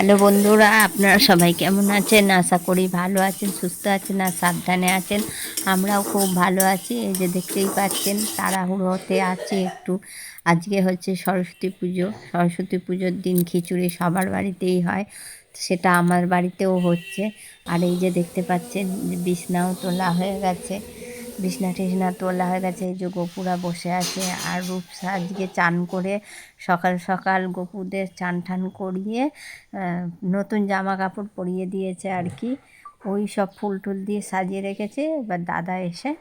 Hello বন্ধুরা, আপনারা সবাই কেমন আছেন? আশা করি ভালো আছেন, সুস্থ আছেন আর সাবধানে আছেন। আমরাও খুব ভালো আছি। এই যে দেখতেই পাচ্ছেন, তাড়াহুড়োতে আছি একটু। আজকে হচ্ছে সরস্বতী পুজো। সরস্বতী পুজোর দিন খিচুড়ি সবার বাড়িতেই হয়, সেটা আমার বাড়িতেও হচ্ছে। আর এই যে দেখতে পাচ্ছেন যে বিছনাও তোলা হয়ে গেছে, বিছনা টিছনা তোলা হয়ে গেছে। এই যে গপুরা বসে আছে, আর রূপসা আজকে চান করে সকাল সকাল গপুদের চান টান করিয়ে নতুন জামা কাপড় পরিয়ে দিয়েছে আর কি। ওই সব ফুল টুল দিয়ে সাজিয়ে রেখেছে। এবার দাদা এসে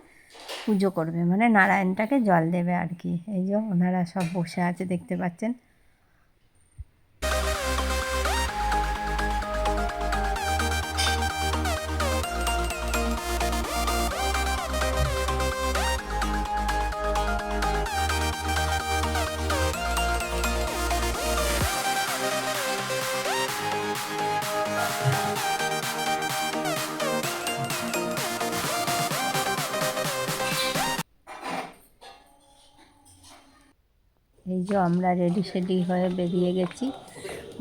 পুজো করবে, মানে নারায়ণটাকে জল দেবে আর কি। এই যে ওনারা সব বসে আছে, দেখতে পাচ্ছেন। এই যে আমরা রেডি সেডি হয়ে বেরিয়ে গেছি।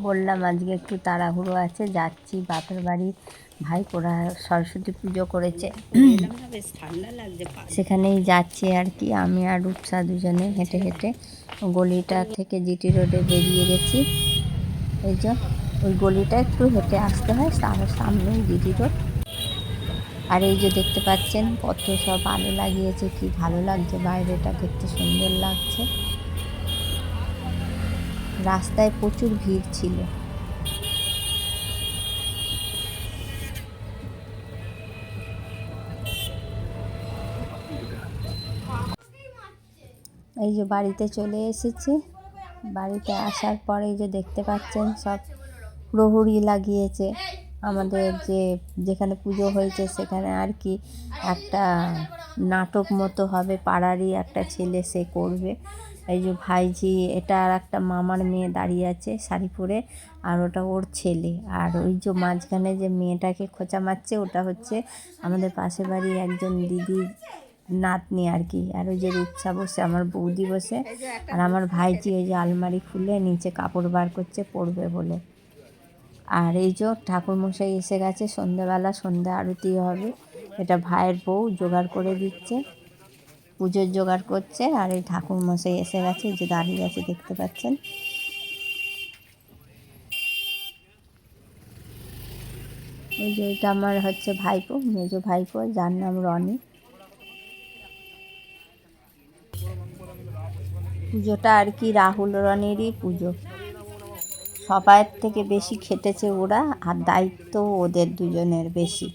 বললাম আজকে একটু তাড়াহুড়ো আছে, যাচ্ছি বাপের বাড়ি। ভাই কোরা সরস্বতী পুজো করেছে, সেখানেই যাচ্ছি আর কি। আমি আর রূপসা দুজনে হেঁটে হেঁটে গলিটা থেকে জিটি রোডে বেরিয়ে গেছি। এই যে ওই গলিটা একটু হেঁটে আসতে হয়, তার সামনেই জিটি রোড। আর এই যে দেখতে পাচ্ছেন কত সব আলো লাগিয়েছে, কি ভালো লাগছে, বাইরেটা দেখতে সুন্দর লাগছে। রাস্তায় প্রচুর ভিড় ছিল। এই যে বাড়িতে চলে এসেছি। বাড়িতে আসার পরে যে দেখতে পাচ্ছেন সব প্রহরী লাগিয়েছে। আমাদের যেখানে পুজো হয়েছে সেখানে আর কি একটা নাটক মতো হবে, পাড়ারই একটা ছেলে সে করবে। এই যে ভাইঝি, এটা আর একটা মামার মেয়ে দাঁড়িয়ে আছে শাড়ি পরে, আর ওটা ওর ছেলে। আর ওই যে মাঝখানে যে মেয়েটাকে খোঁচা মারছে, ওটা হচ্ছে আমাদের পাশের বাড়ি একজন দিদির নাতনি আর কি। আর ওই যে রূপসা বসে, আমার বৌদি বসে, আর আমার ভাইজি ওই যে আলমারি খুলে নিচে কাপড় বার করছে পরবে বলে। আর এই যে ঠাকুরমশাই এসে গেছে, সন্ধ্যাবেলা সন্ধ্যা আরতি হবে। এটা ভাইয়ের বউ জোগাড় করে দিচ্ছে, পুজোর জোগাড় করছে। আর এই ঠাকুরমশাই এসে গেছে, যে দাঁড়িয়ে আছে দেখতে পাচ্ছেন। ওই যে এটা আমার হচ্ছে ভাইপো, মেজো ভাইপো, যার নাম রনি। পুজোটা আর কি রাহুল রনিরই পুজো। সবার থেকে বেশি খেটেছে ওরা, আর দায়িত্ব ওদের দুজনের বেশি।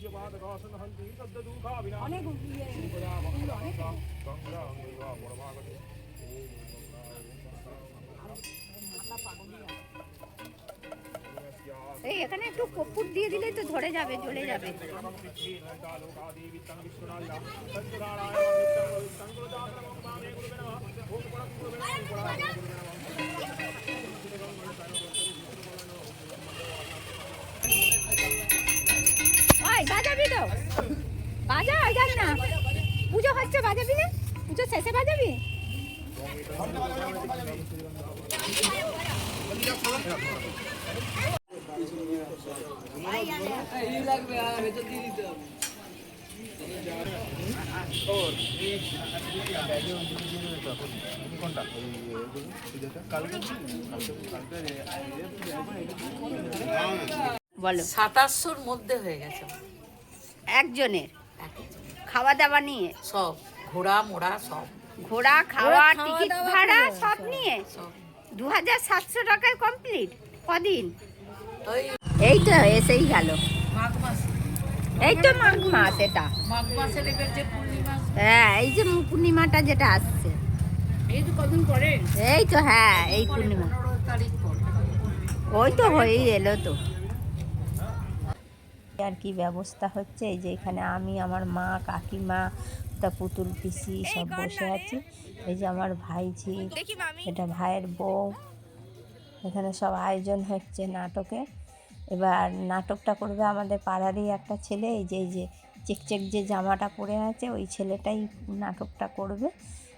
এই এখানে একটু কর্পূর দিয়ে দিলেই তো ধরে যাবে, জ্বলে যাবে। ওই বাজাবি তো, বাজা, ওই যাবি না, পুজো হচ্ছে, বাজাবি না, পুজো শেষে বাজাবি। বলো, 2700-র মধ্যে হয়ে গেছে একজনের খাওয়া দাওয়া নিয়ে, সব ঘোড়া মোড়া সব, ঘোড়া খাওয়া টিকিট দাওয়া ভাড়া পুরো সব নিয়ে 2700 টাকায় কমপ্লিট। কদিন? ওই এই তো এসেই গেল, মাঘ মাস, এই তো মাঘ মাস। এটা মাঘ মাসের এবার যে পূর্ণিমা, হ্যাঁ, এই যে পূর্ণিমাটা যেটা আসছে, এই তো কদিন পরে, এই তো হ্যাঁ, এই পূর্ণিমা 15 তারিখ পরে। ওই তো হয়েই এলো তো। আর কি ব্যবস্থা হচ্ছে, এই যে এখানে আমি, আমার মা, কাকিমা, তা পুতুল পিসি সব বসে আছি। এই যে আমার ভাইঝি, এটা ভাইয়ের বউ। এখানে সব আয়োজন হচ্ছে নাটকে। এবার নাটকটা করবে আমাদের পাড়ারই একটা ছেলে। এই যে চেক যে জামাটা পরে আছে, ওই ছেলেটাই নাটকটা করবে।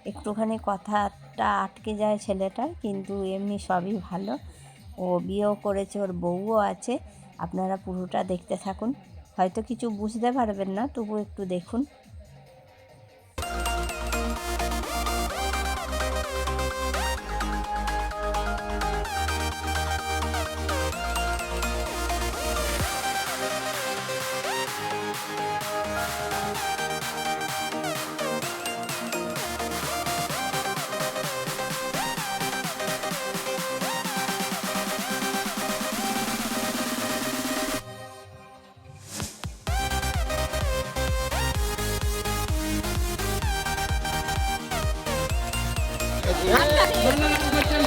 একটুখানি কথাটা আটকে যায় ছেলেটার, কিন্তু এমনি সবই ভালো। ও বিয়েও করেছে, ওর বউও আছে। আপনারা পুরোটা দেখতে থাকুন, হয়তো কিছু বুঝতে পারবেন না, তবু একটু দেখুন।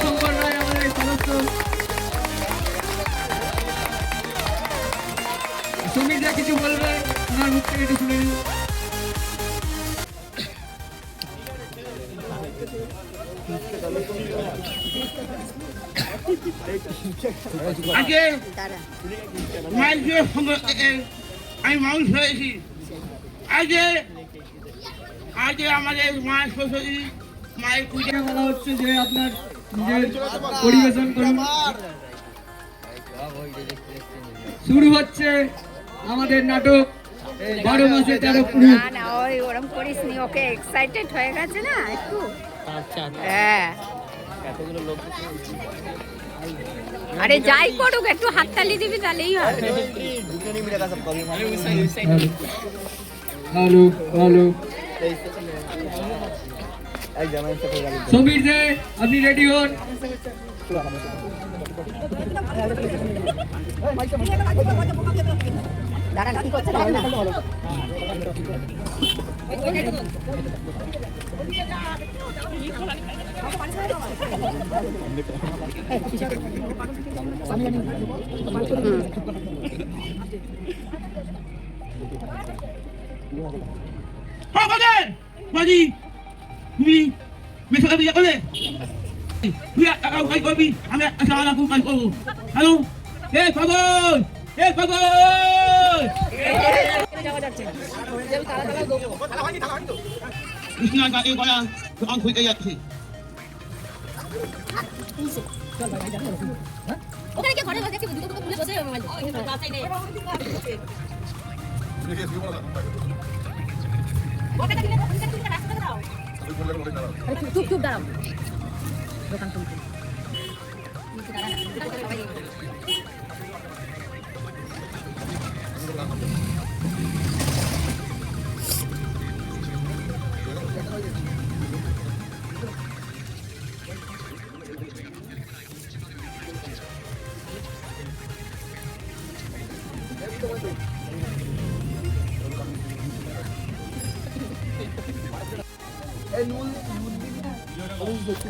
শঙ্কর রায় আমাদের সদস্য সুমিতা কিছু বলবে, ওনার মুখ থেকে একটু শুনে নিন। আজকে মায়ের সঙ্গে আমি মানুষ হয়েছি। আজকে আজকে আমাদের মায়ের শ্বশুরি মায়ের পূজা বলা হচ্ছে যে আপনার নিজের পরিবেশন করুন। শুরু হচ্ছে আমাদের নাটক 12 মাসে 13 পুরুষ। না না ওই ওরম করিস নি, ওকে এক্সাইটেড হয়ে গেছে না একটু। হ্যাঁ আরে যাই করুক একটু হাততালি দিবি তাহলেই হয়। হ্যালো হ্যালো সমীর দে, আপনি রেডি হন। দাঁড়ান কি করছে দেখো না। বাজি তুমি মেসে বিয়ে করবে তুই কাজ করবি, আমি সারা খুব কাজ করবো। হ্যালো এ খবর, এ খবর কৃষ্ণা গায়ে গলা অঙ্ক হইতে যাচ্ছে। ওখানে কি ঘরে বসে কি দুটো খুলে বসে বাসাই নেই। ওখানে দিলে রাস্তা দাও। চুপ চুপ দাঁড়াও। দোকান খুলতে।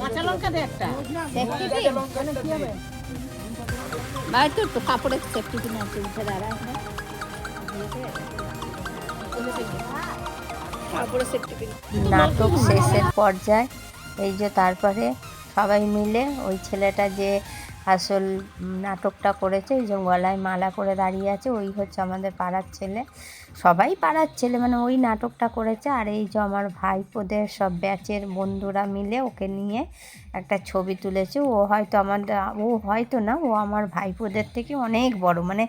কাঁচা লঙ্কা দে একটা। সেফটি পিন কি হবে? ভাই তো একটু কাপড়ের সেফটি পিন আছে, উঠে দাঁড়া। কাপড়ের সেফটি পিন। নাটক শেষের পর্যায়ে এই যে তারপরে সবাই মিলে ওই ছেলেটা যে আসল নাটকটা করেছে, ওই যে গলায় মালা করে দাঁড়িয়ে আছে, ওই হচ্ছে আমাদের পাড়ার ছেলে। সবাই পাড়ার ছেলে, মানে ওই নাটকটা করেছে। আর এই যে আমার ভাইপোদের সব ব্যাচের বন্ধুরা মিলে ওকে নিয়ে একটা ছবি তুলেছে। ও হয়তো ও হয়তো না, ও আমার ভাইপোদের থেকে অনেক বড়, মানে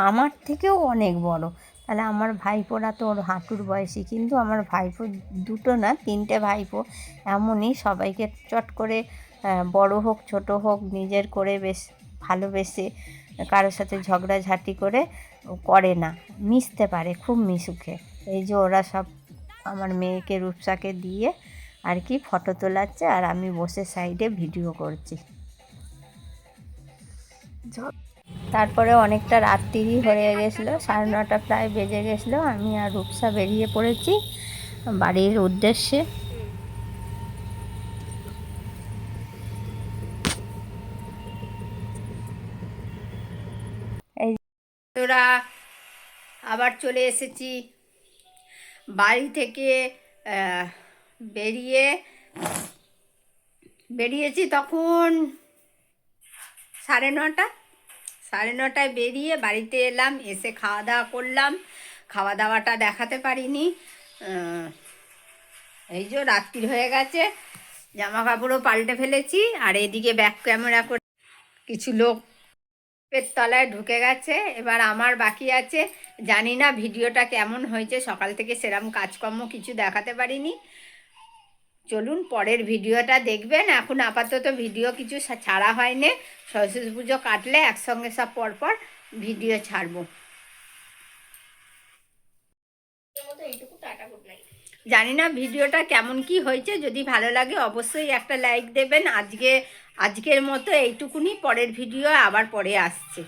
আমার থেকেও অনেক বড়। তাহলে আমার ভাইপোরা তো ওর হাঁটুর বয়সী, কিন্তু আমার ভাইপো দুটো না, তিনটে ভাইপো এমনই, সবাইকে চট করে বড় হোক ছোট হোক নিজের করে বেশ ভালোবেসে, কারোর সাথে ঝগড়াঝাটি করে না, মিশতে পারে, খুব মিশুকে। এই যে ওরা সব আমার মেয়েকে রূপসাকে দিয়ে আর কি ফটো তোলাচ্ছে, আর আমি বসে সাইডে ভিডিও করছি। তারপরে অনেকটা রাত্রি হয়ে গেছিলো, 9:30 প্রায় বেজে গেছিলো। আমি আর রূপসা বেরিয়ে পড়েছি বাড়ির উদ্দেশ্যে। এই তোরা আবার চলে এসেছি বাড়ি থেকে। বেরিয়েছি তখন 9:30 বেরিয়ে বাড়িতে এলাম, এসে খাওয়া দাওয়া করলাম। খাওয়া দাওয়াটা দেখাতে পারিনি, এই যে রাত্রি হয়ে গেছে, জামা কাপড়ও পাল্টে ফেলেছি। আর এদিকে ব্যাক ক্যামেরা করে কিছু লোক পেট তলায় ঢুকে গেছে। এবার আমার বাকি আছে। জানি না ভিডিওটা কেমন হয়েছে, সকাল থেকে সেরকম কাজকর্ম কিছু দেখাতে পারিনি। চলুন পরের ভিডিওটা দেখবেন। এখন আপাতত ভিডিও কিছু ছাড়া হয়নি, সরস্বতী পুজো কাটলে একসঙ্গে সব পরপর ভিডিও ছাড়বো। জানি না ভিডিওটা কেমন কি হয়েছে, যদি ভালো লাগে অবশ্যই একটা লাইক দেবেন। আজকের মতো এইটুকুনি, পরের ভিডিও আবার পরে আসছে।